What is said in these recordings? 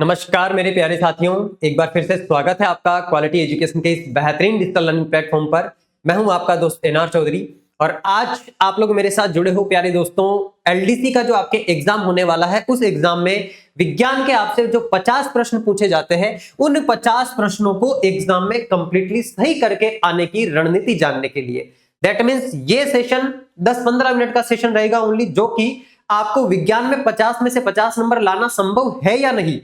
नमस्कार मेरे प्यारे साथियों, एक बार फिर से स्वागत है आपका क्वालिटी एजुकेशन के इस बेहतरीन डिजिटल लर्निंग प्लेटफॉर्म पर। मैं हूं आपका दोस्त एनआर चौधरी और आज आप लोग मेरे साथ जुड़े हो प्यारे दोस्तों। एलडीसी का जो आपके एग्जाम होने वाला है, उस एग्जाम में विज्ञान के आपसे जो 50 प्रश्न पूछे जाते हैं, उन 50 प्रश्नों को एग्जाम में कंप्लीटली सही करके आने की रणनीति जानने के लिए, दैट मीन्स ये सेशन 10-15 मिनट का सेशन रहेगा ओनली, जो कि आपको विज्ञान में 50 में से 50 नंबर लाना संभव है या नहीं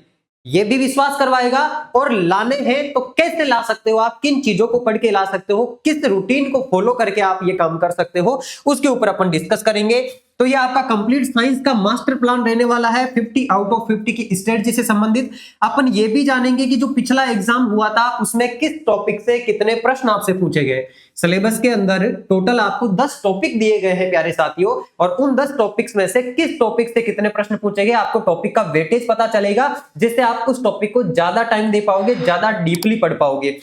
ये भी विश्वास करवाएगा, और लाने हैं तो कैसे ला सकते हो, आप किन चीजों को पढ़ के ला सकते हो, किस रूटीन को फॉलो करके आप ये काम कर सकते हो, उसके ऊपर अपन डिस्कस करेंगे। तो ये आपका कंप्लीट साइंस का मास्टर प्लान रहने वाला है 50 आउट ऑफ 50 की स्ट्रेटजी से संबंधित। अपन ये भी जानेंगे कि जो पिछला एग्जाम हुआ था उसमें किस टॉपिक से कितने प्रश्न आपसे पूछे गए। सिलेबस के अंदर टोटल आपको 10 टॉपिक दिए गए हैं प्यारे साथियों, और उन 10 टॉपिक्स में से किस टॉपिक से कितने प्रश्न पूछे गए आपको टॉपिक का वेटेज पता चलेगा, जिससे आप उस टॉपिक को ज्यादा टाइम दे पाओगे, ज्यादा डीपली पढ़ पाओगे।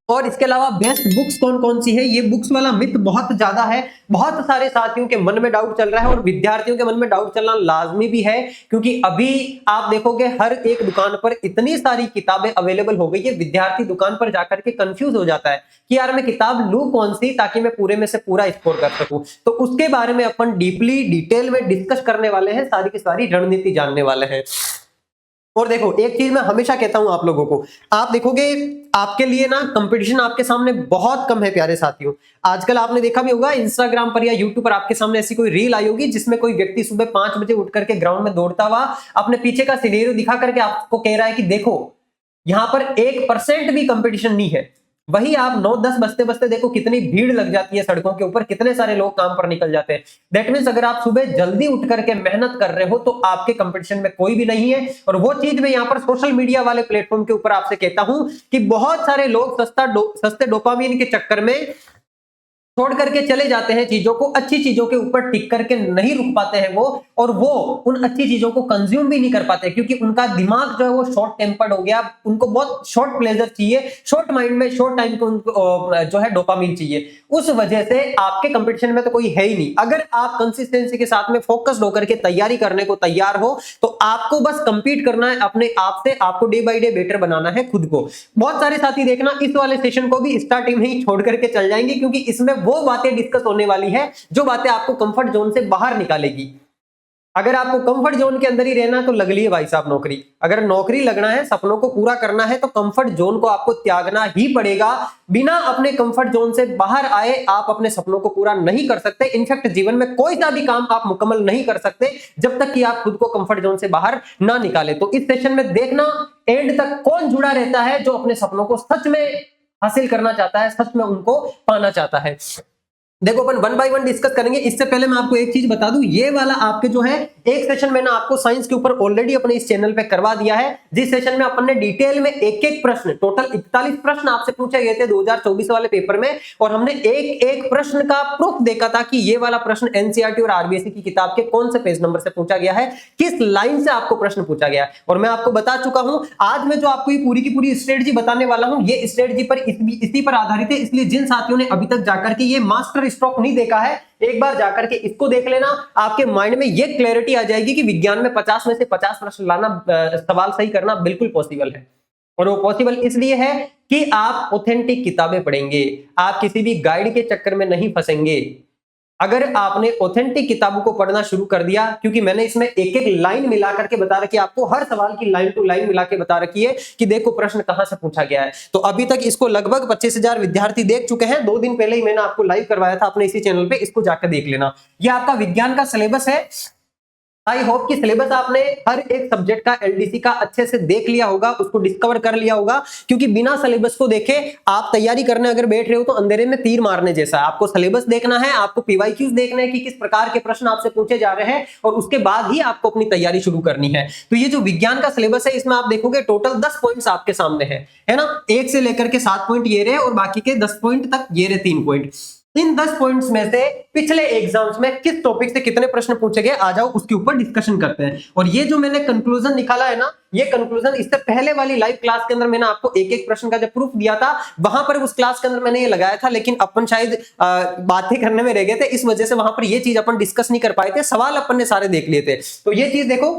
और इसके अलावा बेस्ट बुक्स कौन कौन सी है, ये बुक्स वाला मिथ बहुत ज्यादा है, बहुत सारे साथियों के मन में डाउट चल रहा है और विद्यार्थियों के मन में डाउट चलना लाजमी भी है, क्योंकि अभी आप देखोगे हर एक दुकान पर इतनी सारी किताबें अवेलेबल हो गई है, विद्यार्थी दुकान पर जाकर के कंफ्यूज हो जाता है कि यार मैं किताब लूं कौन सी ताकि मैं पूरे में से पूरा स्कोर कर सकूं। तो उसके बारे में अपन डीपली डिटेल में डिस्कस करने वाले हैं, सारी की सारी रणनीति जानने वाले हैं। और देखो एक चीज मैं हमेशा कहता हूं आप लोगों को, आप देखोगे आपके लिए ना कंपटीशन आपके सामने बहुत कम है प्यारे साथियों। आजकल आपने देखा भी होगा इंस्टाग्राम पर या यूट्यूब पर आपके सामने ऐसी कोई रील आई होगी जिसमें कोई व्यक्ति सुबह 5 बजे उठ करके ग्राउंड में दौड़ता हुआ अपने पीछे का सिनेरियो दिखा करके आपको कह रहा है कि देखो यहां पर 1% भी कंपटीशन नहीं है। वही आप 9-10 बजते बजते देखो कितनी भीड़ लग जाती है सड़कों के ऊपर, कितने सारे लोग काम पर निकल जाते हैं। दैट मींस अगर आप सुबह जल्दी उठ करके मेहनत कर रहे हो तो आपके कंपटीशन में कोई भी नहीं है। और वो चीज मैं यहाँ पर सोशल मीडिया वाले प्लेटफॉर्म के ऊपर आपसे कहता हूं कि बहुत सारे लोग सस्ते डोपामीन के चक्कर में छोड़ करके चले जाते हैं चीजों को, अच्छी चीजों के ऊपर टिक करके नहीं रुक पाते हैं वो, और वो उन अच्छी चीजों को कंज्यूम भी नहीं कर पाते, क्योंकि उनका दिमाग जो है वो शॉर्ट टेम्पर्ड हो गया, उनको बहुत शॉर्ट प्लेजर चाहिए, शॉर्ट माइंड में शॉर्ट टाइम को उनको जो है डोपामिन चाहिए। उस वजह से आपके कंपटीशन में तो कोई है ही नहीं। अगर आप कंसिस्टेंसी के साथ में फोकस्ड होकर के तैयारी करने को तैयार हो तो आपको बस कंपीट करना है अपने आप से, आपको डे बाय डे बेटर बनाना है खुद को। बहुत सारे साथी देखना इस वाले सेशन को भी स्टार्टिंग में ही छोड़ करके चल जाएंगे, क्योंकि इसमें वो बातें डिस्कस होने वाली है जो बातें आपको कंफर्ट जोन से बाहर निकालेगी। अगर आपको कंफर्ट जोन के अंदर ही रहना तो लग लिए भाई साहब नौकरी। अगर नौकरी लगना है, सपनों को पूरा करना है, तो कंफर्ट जोन को आपको त्यागना ही पड़ेगा। बिना अपने कंफर्ट जोन से बाहर आए आप अपने सपनों को पूरा नहीं कर सकते। इनफैक्ट जीवन में कोई सा भी काम आप मुकम्मल नहीं कर सकते जब तक कि आप खुद को कंफर्ट जोन से बाहर ना निकाले। तो इस सेशन में देखना एंड तक कौन जुड़ा रहता है जो अपने सपनों को सच में हासिल करना चाहता है, सच में उनको पाना चाहता है। देखो अपन 1 बाय 1 डिस्कस करेंगे। इससे पहले मैं आपको एक चीज बता दूं, ये वाला आपके जो है एक सेशन मैंने आपको साइंस के ऊपर ऑलरेडी अपने इस चैनल पे करवा दिया है, जिस सेशन में अपन ने डिटेल में एक एक प्रश्न, टोटल 41 प्रश्न आपसे पूछे गए थे 2024 वाले पेपर में, और हमने एक एक प्रश्न का प्रूफ देखा था कि ये वाला प्रश्न एनसीईआरटी और आरबीएसई की किताब के कौन से पेज नंबर से पूछा गया है, किस लाइन से आपको प्रश्न पूछा गया है। और मैं आपको बता चुका हूं, आज मैं जो आपको ये पूरी की पूरी स्ट्रेटजी बताने वाला हूं, ये स्ट्रेटजी पर इसी पर आधारित है। इसलिए जिन साथियों ने अभी तक जाकर के ये मास्टर स्ट्रोक नहीं देखा है, एक बार जाकर के इसको देख लेना, आपके माइंड में ये क्लैरिटी आ जाएगी कि विज्ञान में 50 में से 50 प्रश्न लाना, सवाल सही करना बिल्कुल पॉसिबल है। और वो पॉसिबल इसलिए है कि आप ऑथेंटिक किताबें पढ़ेंगे, आप किसी भी गाइड के चक्कर में नहीं फंसेंगे। अगर आपने ऑथेंटिक किताबों को पढ़ना शुरू कर दिया, क्योंकि मैंने इसमें एक एक लाइन मिला करके बता रखी है, आपको हर सवाल की लाइन टू लाइन मिला के बता रखी है कि देखो प्रश्न कहां से पूछा गया है। तो अभी तक इसको लगभग 25,000 विद्यार्थी देख चुके हैं। 2 दिन पहले ही मैंने आपको लाइव करवाया था अपने इसी चैनल पे, इसको जाकर देख लेना। ये आपका विज्ञान का सिलेबस है। आई होप कि सिलेबस आपने हर एक सब्जेक्ट का एलडीसी का अच्छे से देख लिया होगा, उसको डिस्कवर कर लिया होगा, क्योंकि बिना सिलेबस को देखे आप तैयारी करने अगर बैठ रहे हो तो अंधेरे में तीर मारने जैसा है। आपको सिलेबस देखना है, आपको पीवाईक्यूज देखना है कि किस प्रकार के प्रश्न आपसे पूछे जा रहे हैं, और उसके बाद ही आपको अपनी तैयारी शुरू करनी है। तो ये जो विज्ञान का सिलेबस है, इसमें आप देखोगे टोटल 10 पॉइंट्स आपके सामने है ना। 1 से लेकर के 7 पॉइंट ये रहे, और बाकी के 10 पॉइंट तक ये रहे 3 पॉइंट। इन 10 पॉइंट्स में से पिछले एग्जाम्स में किस टॉपिक से कितने प्रश्न पूछे गए, आ जाओ उसके ऊपर डिस्कशन करते हैं। और ये जो मैंने कंक्लूजन निकाला है ना, ये कंक्लूजन इससे पहले वाली लाइव क्लास के अंदर मैंने आपको एक एक प्रश्न का जब प्रूफ दिया था, वहां पर उस क्लास के अंदर मैंने ये लगाया था, लेकिन अपन शायद बातें करने में रह गए थे, इस वजह से वहां पर ये चीज अपन डिस्कस नहीं कर पाए थे। सवाल अपन ने सारे देख लिए थे। तो ये चीज देखो,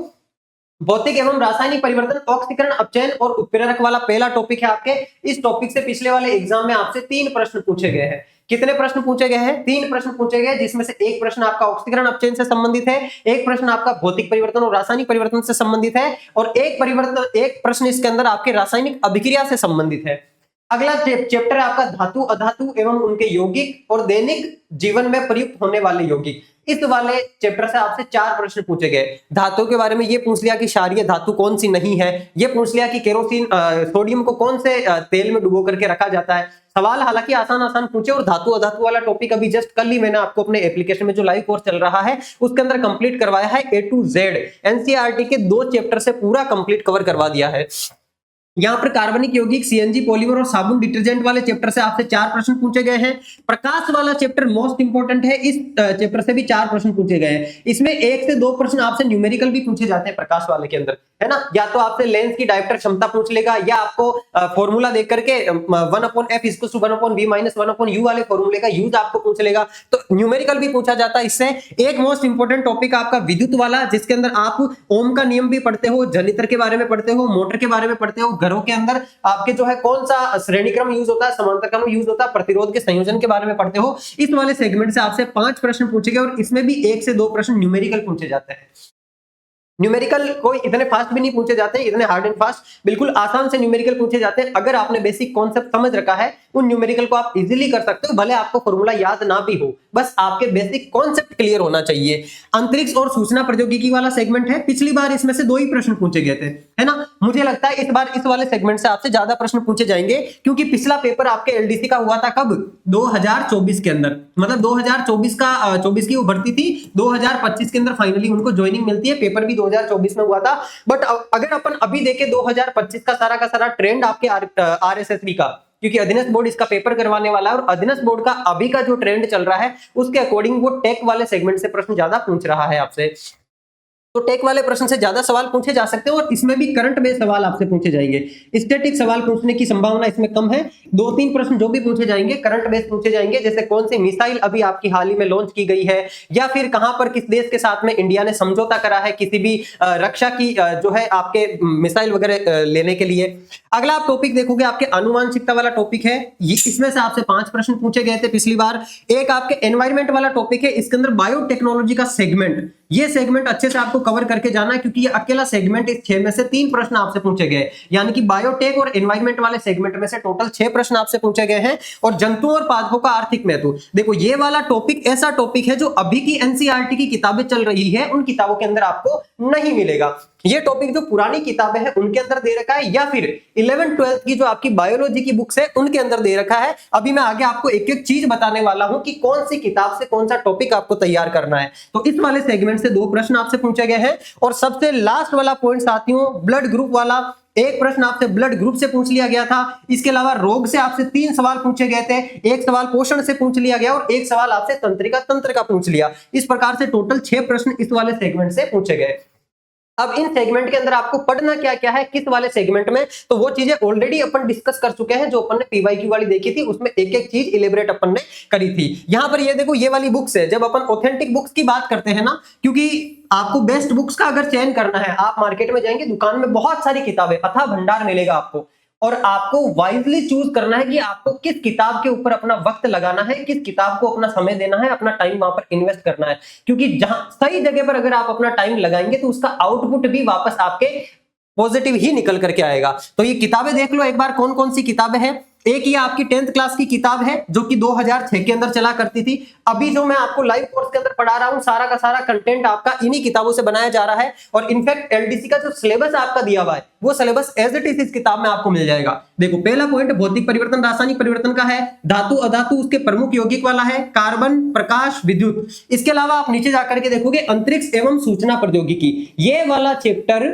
भौतिक एवं रासायनिक परिवर्तन, ऑक्सीकरण, अपचयन और उत्प्रेरक वाला पहला टॉपिक है आपके। इस टॉपिक से पिछले वाले एग्जाम में आपसे 3 प्रश्न पूछे गए हैं। कितने प्रश्न पूछे गए हैं? 3 प्रश्न पूछे गए, जिसमें से एक प्रश्न आपका ऑक्सीकरण अपचयन से संबंधित है, एक प्रश्न आपका भौतिक परिवर्तन और रासायनिक परिवर्तन से संबंधित है, और एक प्रश्न इसके अंदर आपके रासायनिक अभिक्रिया से संबंधित है। अगला चैप्टर है आपका धातु, अधातु एवं उनके यौगिक और दैनिक जीवन में प्रयुक्त होने वाले यौगिक। इस वाले चैप्टर से आपसे 4 प्रश्न पूछे गए। धातु के बारे में ये पूछ लिया कि क्षारीय धातु कौन सी नहीं है, ये पूछ लिया कि केरोसिन सोडियम को कौन से तेल में डुबो करके रखा जाता है। सवाल हालांकि आसान आसान पूछे, और धातु अधातु वाला टॉपिक अभी जस्ट कल ही मैंने आपको अपने एप्लीकेशन में जो लाइव कोर्स चल रहा है उसके अंदर कंप्लीट करवाया है। A to Z एनसीईआरटी के 2 चैप्टर से पूरा कंप्लीट कवर करवा दिया है। यहाँ पर कार्बनिक यौगिक, सीएनजी, पॉलीमर और साबुन डिटर्जेंट वाले चैप्टर से आपसे 4 प्रश्न पूछे गए हैं। प्रकाश वाला चैप्टर मोस्ट इंपोर्टेंट है, इस चैप्टर से भी 4 प्रश्न पूछे गए हैं। इसमें 1 से 2 प्रश्न आपसे न्यूमेरिकल भी पूछे जाते हैं प्रकाश वाले के अंदर, है ना। या तो आपसे लेंस की डायोप्टर क्षमता पूछ लेगा, या आपको फॉर्मूला देख करके 1/f = 1/v - 1/u वाले फॉर्मूले का यूज आपको पूछ लेगा। तो न्यूमेरिकल भी पूछा जाता है इससे। एक मोस्ट इंपोर्टेंट टॉपिक आपका विद्युत वाला, जिसके अंदर आप ओम का नियम भी पढ़ते हो, जनित्र के बारे में पढ़ते हो, मोटर के बारे में पढ़ते हो, घरों के अंदर आपके जो है कौन सा श्रेणी क्रम यूज होता है, समांतर क्रम यूज होता है, प्रतिरोध के संयोजन के बारे में पढ़ते हो। इस वाले सेगमेंट से आपसे 5 प्रश्न पूछे गए, और इसमें भी 1 से 2 प्रश्न न्यूमेरिकल पूछे जाते हैं। न्यूमेरिकल कोई इतने फास्ट भी नहीं पूछे जाते, इतने हार्ड एंड फास्ट, बिल्कुल आसान से न्यूमेरिकल पूछे जाते हैं। अगर आपने बेसिक कॉन्सेप्ट समझ रखा है, उन न्यूमेरिकल को आप इजीली कर सकते हो, भले आपको फॉर्मूला याद ना भी हो, बस आपके बेसिक कॉन्सेप्ट क्लियर होना चाहिए। अंतरिक्ष और सूचना प्रौद्योगिकी वाला सेगमेंट है। पिछली बार इसमें से 2 ही प्रश्न पूछे गए थे, है ना। मुझे लगता है इस बार इस वाले सेगमेंट से आपसे ज्यादा प्रश्न पूछे जाएंगे, क्योंकि पिछला पेपर आपके एलडीसी का हुआ था कब? 2024 के अंदर, मतलब 2024 की वो भर्ती थी, 2025 के अंदर फाइनली उनको ज्वाइनिंग मिलती है। पेपर भी 2024 में हुआ था। बट अगर अपन अभी देखें 2025 का सारा ट्रेंड आपके आरएसएसबी का, क्योंकि अधीनस्थ बोर्ड इसका पेपर करवाने वाला है, और अधीनस्थ बोर्ड का अभी का जो ट्रेंड चल रहा है उसके अकॉर्डिंग वो टेक वाले सेगमेंट से प्रश्न ज्यादा पूछ रहा है आपसे। तो टेक वाले प्रश्न से ज्यादा सवाल पूछे जा सकते हैं, और इसमें भी करंट बेस्ड सवाल आपसे पूछे जाएंगे। स्टैटिक सवाल पूछने की संभावना इसमें कम है। 2-3 प्रश्न जो भी पूछे जाएंगे करंट बेस्ड पूछे जाएंगे, जैसे कौन सी मिसाइल अभी आपकी हाल ही में लॉन्च की गई है, या फिर कहां पर किस देश के साथ में इंडिया ने समझौता करा है किसी भी रक्षा की जो है आपके मिसाइल वगैरह लेने के लिए। अगला आप टॉपिक देखोगे आपके अनुवांशिकता वाला टॉपिक है, इसमें से आपसे 5 प्रश्न पूछे गए थे पिछली बार। एक आपके एनवायरमेंट वाला टॉपिक है, इसके अंदर बायोटेक्नोलॉजी का सेगमेंट, ये सेगमेंट अच्छे से आपको कवर करके जाना है, क्योंकि ये अकेला सेगमेंट इस 6 में से 3 प्रश्न आपसे पूछे गए, यानी कि बायोटेक और एनवायरमेंट वाले सेगमेंट में से टोटल 6 प्रश्न आपसे पूछे गए हैं। और जंतुओं और पादपों का आर्थिक महत्व, देखो ये वाला टॉपिक ऐसा टॉपिक है जो अभी की एनसीईआरटी की किताबें चल रही है उन किताबों के अंदर आपको नहीं मिलेगा। ये टॉपिक जो पुरानी किताबें हैं उनके अंदर दे रखा है, या फिर 11th-12th की जो आपकी बायोलॉजी की बुक्स है उनके अंदर दे रखा है। अभी मैं आगे आपको एक एक चीज बताने वाला हूं कि कौन सी किताब से कौन सा टॉपिक आपको तैयार करना है। तो इस वाले सेगमेंट से 2 प्रश्न आपसे पूछे गए हैं। और सबसे लास्ट वाला पॉइंट साथियों, ब्लड ग्रुप वाला, एक प्रश्न आपसे ब्लड ग्रुप से पूछ लिया गया था। इसके अलावा रोग से आपसे 3 सवाल पूछे गए थे, एक सवाल पोषण से पूछ लिया गया, और एक सवाल आपसे तंत्रिका तंत्र का पूछ लिया। इस प्रकार से टोटल 6 प्रश्न इस वाले सेगमेंट से पूछे गए। अब इन सेगमेंट के अंदर आपको पढ़ना क्या क्या है किस वाले सेगमेंट में, तो वो चीजें ऑलरेडी अपन डिस्कस कर चुके हैं। जो अपन ने पीवाईक्यू वाली देखी थी उसमें एक एक चीज इलेबरेट अपन ने करी थी। यहां पर ये देखो, ये वाली बुक्स है, जब अपन ऑथेंटिक बुक्स की बात करते हैं ना, क्योंकि आपको बेस्ट बुक्स का अगर चयन करना है, आप मार्केट में जाएंगे, दुकान में बहुत सारी किताबें, अथाह भंडार मिलेगा आपको, और आपको वाइजली चूज करना है कि आपको किस किताब के ऊपर अपना वक्त लगाना है, किस किताब को अपना समय देना है, अपना टाइम वहां पर इन्वेस्ट करना है। क्योंकि जहां सही जगह पर अगर आप अपना टाइम लगाएंगे तो उसका आउटपुट भी वापस आपके पॉजिटिव ही निकल करके आएगा। तो ये किताबें देख लो एक बार कौन कौन सी किताबें हैं। एक ये आपकी 10th क्लास की किताब है जो कि 2006 के अंदर चला करती थी। अभी जो मैं आपको लाइव कोर्स के अंदर पढ़ा रहा हूं, सारा का सारा कंटेंट आपका इन्हीं किताबों से बनाया जा रहा है। और इनफैक्ट एलडीसी का जो सिलेबस आपका दिया हुआ है वो सिलेबस एज इट इज इस किताब में आपको मिल जाएगा। देखो, पहला पॉइंट भौतिक परिवर्तन रासायनिक परिवर्तन का है, धातु अधातु उसके प्रमुख यौगिक वाला है, कार्बन, प्रकाश, विद्युत। इसके अलावा आप नीचे जाकर के देखोगे अंतरिक्ष एवं सूचना प्रौद्योगिकी, ये वाला चैप्टर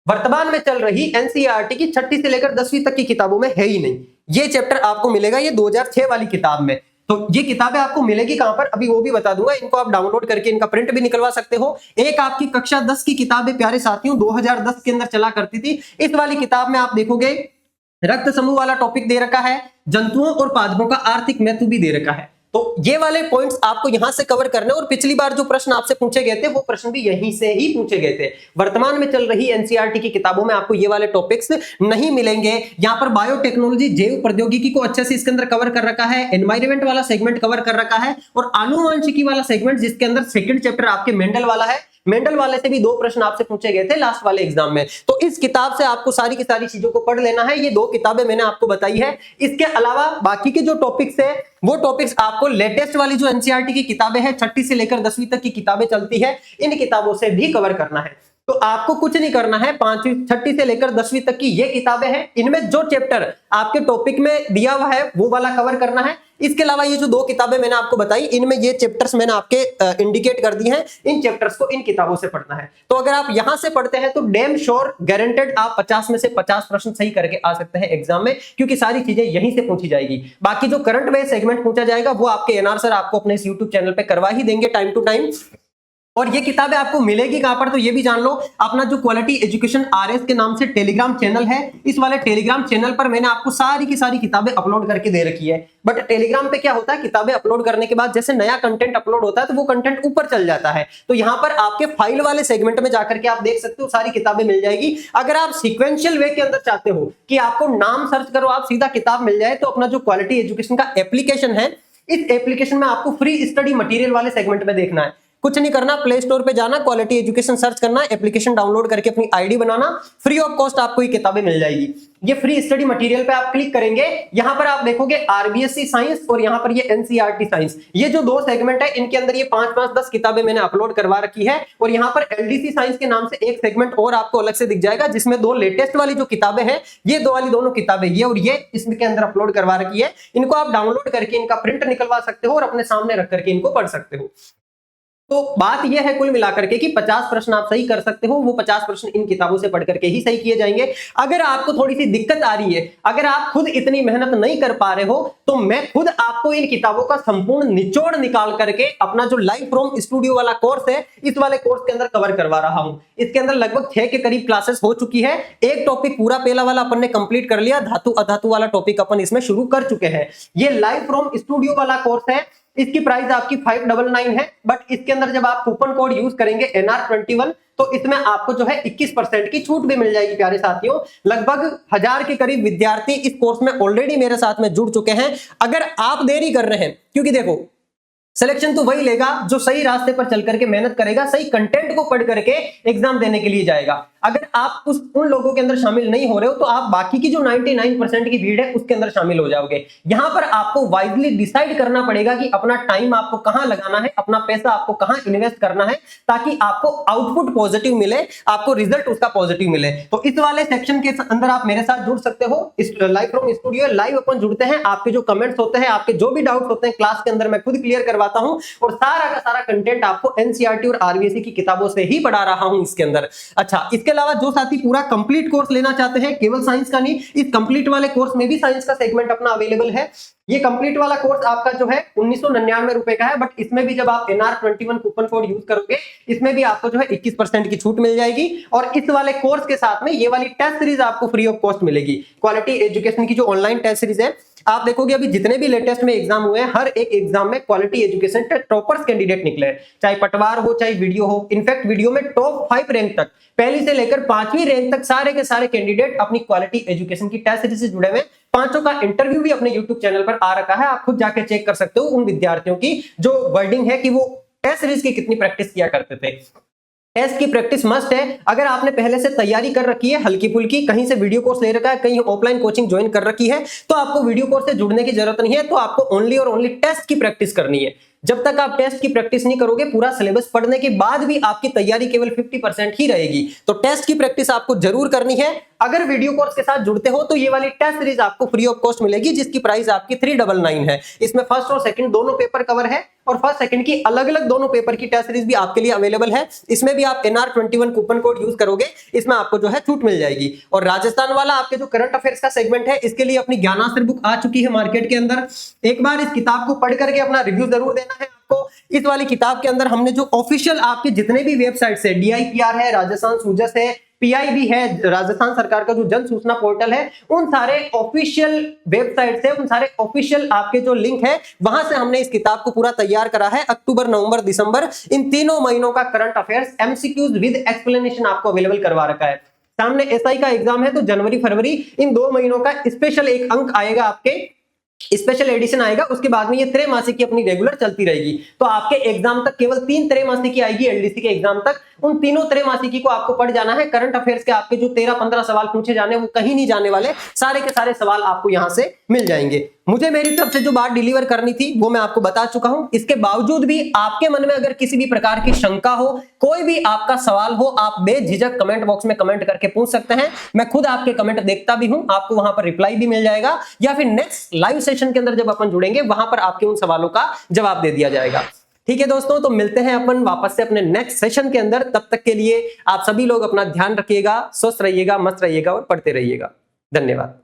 वर्तमान में चल रही एनसीईआरटी की 6ठी से लेकर 10वीं तक की किताबों में है ही नहीं। ये चैप्टर आपको मिलेगा ये 2006 वाली किताब में। तो ये किताबें आपको मिलेगी कहां पर, अभी वो भी बता दूंगा। इनको आप डाउनलोड करके इनका प्रिंट भी निकलवा सकते हो। एक आपकी कक्षा 10 की किताब है प्यारे साथियों, 2010 के अंदर चला करती थी। इस वाली किताब में आप देखोगे रक्त समूह वाला टॉपिक दे रखा है, जंतुओं और पादपों का आर्थिक महत्व भी दे रखा है। तो ये वाले पॉइंट्स आपको यहां से कवर करने, और पिछली बार जो प्रश्न आपसे पूछे गए थे वो प्रश्न भी यहीं से ही पूछे गए थे। वर्तमान में चल रही एनसीईआरटी की किताबों में आपको ये वाले टॉपिक्स नहीं मिलेंगे। यहां पर बायोटेक्नोलॉजी, जैव प्रौद्योगिकी को अच्छे से इसके अंदर कवर कर रखा है, एनवायरमेंट वाला सेगमेंट कवर कर रखा है, और आनुवांशिकी वाला सेगमेंट जिसके अंदर सेकंड चैप्टर आपके मेंडल वाला है, मेंडल वाले से भी 2 प्रश्न आपसे पूछे गए थे लास्ट वाले एग्जाम में। तो इस किताब से आपको सारी की सारी चीजों को पढ़ लेना है। ये 2 किताबें मैंने आपको बताई है। इसके अलावा बाकी के जो टॉपिक्स है वो टॉपिक्स आपको लेटेस्ट वाली जो एनसीईआरटी की किताबें हैं, 6ठी से लेकर 10वीं तक की किताबें चलती है, इन किताबों से भी कवर करना है। तो आपको कुछ नहीं करना है, 5वीं 6ठी से लेकर 10वीं तक की ये किताबें हैं, इनमें जो चैप्टर आपके टॉपिक में दिया हुआ है वो वाला कवर करना है। इसके अलावा ये जो 2 किताबें मैंने आपको बताई, इनमें ये चैप्टर्स मैंने आपके इंडिकेट कर दिए हैं, इन चैप्टर्स को इन किताबों से पढ़ना है। तो अगर आप यहां से पढ़ते हैं तो डैम श्योर गारंटेड आप 50 में से 50 प्रश्न सही करके आ सकते हैं एग्जाम में, क्योंकि सारी चीजें यहीं से पूछी जाएगी। बाकी जो करंट बेस सेगमेंट पूछा जाएगा वो आपके एनआर सर आपको अपने इस यूट्यूब चैनल पे करवा ही देंगे टाइम टू टाइम। और ये किताबें आपको मिलेगी कहां पर, तो ये भी जान लो, अपना जो क्वालिटी एजुकेशन आरएस के नाम से टेलीग्राम चैनल है, इस वाले टेलीग्राम चैनल पर मैंने आपको सारी की सारी किताबें अपलोड करके दे रखी है। बट टेलीग्राम पे क्या होता है, किताबें अपलोड करने के बाद जैसे नया कंटेंट अपलोड होता है तो वो कंटेंट ऊपर चल जाता है, तो यहां पर आपके फाइल वाले सेगमेंट में जाकर के आप देख सकते हो, सारी किताबें मिल जाएगी। अगर आप सीक्वेंशियल वे के अंदर चाहते हो कि आपको नाम सर्च करो आप सीधा किताब मिल जाए, तो अपना जो क्वालिटी एजुकेशन का एप्लीकेशन है, इस एप्लीकेशन में आपको फ्री स्टडी मटेरियल वाले सेगमेंट में देखना है। कुछ नहीं करना, प्ले स्टोर पे जाना, क्वालिटी एजुकेशन सर्च करना, एप्लीकेशन डाउनलोड करके अपनी ID banana, free of cost आपको ये किताबें मिल जाएगी। ये फ्री स्टडी मटेरियल पे आप क्लिक करेंगे, यहां पर आप देखोगे आरबीएससी साइंस और यहां पर ये एनसीईआरटी साइंस, ये जो 2 सेगमेंट है इनके अंदर ये 5-5, 10 किताबें मैंने अपलोड करवा रखी है। और यहां पर एलडीसी साइंस के नाम से एक सेगमेंट और आपको अलग से दिख जाएगा, जिसमें 2 लेटेस्ट वाली जो किताबें हैं, ये 2 वाली दोनों किताबें, ये और ये इसमें के अंदर अपलोड करवा रखी है। इनको आप डाउनलोड करके इनका प्रिंट निकलवा सकते हो और अपने सामने रख करके इनको पढ़ सकते हो। तो बात यह है कुल मिलाकर के कि 50 प्रश्न आप सही कर सकते हो, वो 50 प्रश्न इन किताबों से पढ़ करके ही सही किए जाएंगे। अगर आपको थोड़ी सी दिक्कत आ रही है, अगर आप खुद इतनी मेहनत नहीं कर पा रहे हो, तो मैं खुद आपको इन किताबों का संपूर्ण निचोड़ निकाल करके अपना जो लाइव फ्रॉम स्टूडियो वाला कोर्स है, इस वाले कोर्स के अंदर कवर करवा रहा हूं। इसके अंदर लगभग 6 के करीब क्लासेस हो चुकी है। एक टॉपिक पूरा पहला वाला अपन ने कंप्लीट कर लिया, धातु अधातु वाला टॉपिक अपन इसमें शुरू कर चुके हैं। ये लाइव फ्रॉम स्टूडियो वाला कोर्स है, इसकी प्राइस आपकी 599 है, बट इसके अंदर जब आप कूपन कोड यूज करेंगे NR21, तो इसमें आपको जो है 21% की छूट भी मिल जाएगी। प्यारे साथियों, लगभग 1000 के करीब विद्यार्थी इस कोर्स में ऑलरेडी मेरे साथ में जुड़ चुके हैं। अगर आप देरी कर रहे हैं, क्योंकि देखो सिलेक्शन तो वही लेगा जो सही रास्ते पर चल करके मेहनत करेगा, सही कंटेंट को पढ़ करके एग्जाम देने के लिए जाएगा। अगर आप उन लोगों के अंदर शामिल नहीं हो रहे हो, तो आप बाकी की जो 99% की भीड़ है उसके अंदर शामिल हो जाओगे। यहां पर आपको वाइजली डिसाइड करना पड़ेगा कि अपना टाइम आपको कहां लगाना है, अपना पैसा आपको कहां इन्वेस्ट करना है, ताकि आपको आउटपुट पॉजिटिव मिले, आपको रिजल्ट उसका पॉजिटिव मिले। तो इस वाले सेक्शन के अंदर आप मेरे साथ जुड़ सकते हो। इस लाइव फ्रॉम स्टूडियो लाइव अपन जुड़ते हैं, आपके जो कमेंट्स होते हैं, आपके जो भी डाउट्स होते हैं क्लास के अंदर मैं खुद क्लियर करवाता हूं, और सारा का सारा कंटेंट आपको एनसीईआरटी और आरबीएससी की किताबों से ही पढ़ा रहा हूं इसके अंदर। अच्छा, इसके अलावा जो साथी पूरा कंप्लीट कोर्स लेना चाहते हैं, केवल साइंस का नहीं, इस कंप्लीट वाले कोर्स में भी साइंस का सेगमेंट अपना अवेलेबल है। ये कंप्लीट वाला कोर्स आपका जो है 1999 रुपए का है, बट इसमें भी जब आप NR21 कूपन कोड यूज करोगे, इसमें भी आपको जो है 21% की छूट मिल जाएगी। और इस वाले कोर्स के साथ में ये वाली टेस्ट सीरीज आपको फ्री ऑफ कॉस्ट मिलेगी। क्वालिटी एजुकेशन की जो ऑनलाइन टेस्ट सीरीज है, आप देखोगे अभी जितने भी लेटेस्ट में एग्जाम हुए हैं, हर एक एग्जाम में क्वालिटी एजुकेशन के टॉपर्स कैंडिडेट निकले, चाहे पटवार हो चाहे वीडियो हो। इनफैक्ट वीडियो में टॉप 5 रैंक तक, पहली से लेकर 5वीं रैंक तक सारे के सारे कैंडिडेट अपनी क्वालिटी एजुकेशन की टेस्ट सीरीज से जुड़े हुए। 5 का इंटरव्यू भी अपने यूट्यूब चैनल पर आ रखा है, आप खुद जाके चेक कर सकते हो उन विद्यार्थियों की जो वर्डिंग है कि वो टेस्ट सीरीज की कितनी प्रैक्टिस किया करते थे। टेस्ट की प्रैक्टिस मस्ट है। अगर आपने पहले से तैयारी कर रखी है हल्की फुल्की, कहीं से वीडियो कोर्स ले रखा है, कहीं ऑफलाइन कोचिंग ज्वाइन कर रखी है, तो आपको वीडियो कोर्स से जुड़ने की जरूरत नहीं है। तो आपको ओनली और ओनली टेस्ट की प्रैक्टिस करनी है। जब तक आप टेस्ट की प्रैक्टिस नहीं करोगे, पूरा सिलेबस पढ़ने के बाद भी आपकी तैयारी केवल 50% ही रहेगी। तो टेस्ट की प्रैक्टिस आपको जरूर करनी है। अगर वीडियो कोर्स के साथ जुड़ते हो तो ये वाली टेस्ट सीरीज आपको फ्री ऑफ कॉस्ट मिलेगी, जिसकी प्राइस आपकी 399 है। इसमें फर्स्ट और सेकंड दोनों पेपर कवर है, और फर्स्ट सेकंड की अलग अलग दोनों पेपर की टेस्ट सीरीज भी आपके लिए अवेलेबल है। इसमें भी आप NR21 कूपन कोड यूज करोगे, इसमें आपको जो है छूट मिल जाएगी। और राजस्थान वाला आपके जो करंट अफेयर्स का सेगमेंट है, इसके लिए अपनी ज्ञानास्त्र बुक आ चुकी है मार्केट के अंदर। एक बार इस किताब को पढ़ करके अपना रिव्यू जरूर देना है आपको। इस वाली किताब के अंदर हमने जो ऑफिशियल आपके जितने भी वेबसाइट्स है, DIPR है, राजस्थान सूजस है, PIB है, राजस्थान सरकार का जो जन सूचना पोर्टल है, उन सारे ऑफिशियल वेबसाइट से, उन सारे ऑफिशियल आपके जो लिंक है, वहां से हमने इस किताब को पूरा तैयार करा है। अक्टूबर, नवंबर, दिसंबर इन तीनों महीनों का current affairs MCQs with explanation आपको अवेलेबल करवा रखा है। सामने SI का एग्जाम है, तो जनवरी फरवरी इन 2 महीनों का स्पेशल एक अंक आएगा, आपके स्पेशल एडिशन आएगा। उसके बाद में ये त्रैमासिक की अपनी रेगुलर चलती रहेगी। तो आपके एग्जाम तक केवल 3 त्रैमासिकी आएगी LDC के एग्जाम तक। उन तीनों त्रैमासिकी को आपको पढ़ जाना है। करंट अफेयर्स के आपके जो 13-15 सवाल पूछे जाने, वो कहीं नहीं जाने वाले, सारे के सारे सवाल आपको यहां से मिल जाएंगे। मुझे मेरी तरफ से जो बात डिलीवर करनी थी वो मैं आपको बता चुका हूं। इसके बावजूद भी आपके मन में अगर किसी भी प्रकार की शंका हो, कोई भी आपका सवाल हो, आप बेझिझक कमेंट बॉक्स में कमेंट करके पूछ सकते हैं। मैं खुद आपके कमेंट देखता भी हूं, आपको वहां पर रिप्लाई भी मिल जाएगा, या फिर नेक्स्ट लाइव सेशन के अंदर जब अपन जुड़ेंगे वहां पर आपके उन सवालों का जवाब दे दिया जाएगा। ठीक है दोस्तों, तो मिलते हैं अपन वापस से अपने नेक्स्ट सेशन के अंदर। तब तक के लिए आप सभी लोग अपना ध्यान रखिएगा, स्वस्थ रहिएगा, मस्त रहिएगा और पढ़ते रहिएगा। धन्यवाद।